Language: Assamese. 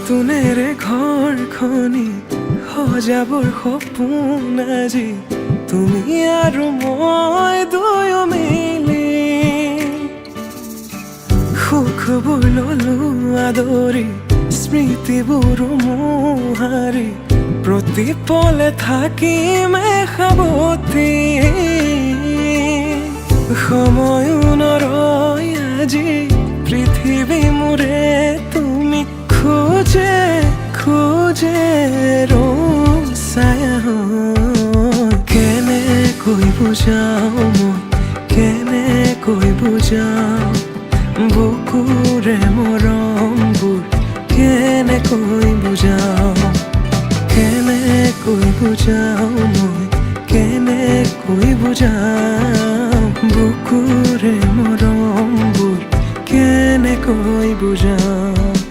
নতুনেৰে ঘৰখনি সজাবৰ সপোন আজি তুমি আৰু মই দুয়ো মিলি সুখবোৰ ললো আদৰি স্মৃতিবোৰ মোহাৰি প্ৰতি পলে থাকিম সাৱতি সময়ো নৰয় আজি পৃথিৱী মোৰে তুমি খোজে খোজে ছায়া কেনেকৈ বুজাও মই কেনেকৈ বুজাও বুকুৰে মৰমবোৰ কেনেকৈ বুজাও কেনেকৈ বুজাও মই কেনেকৈ বুজাও বুকুৰে মৰমবোৰ কেনেকৈ বুজাও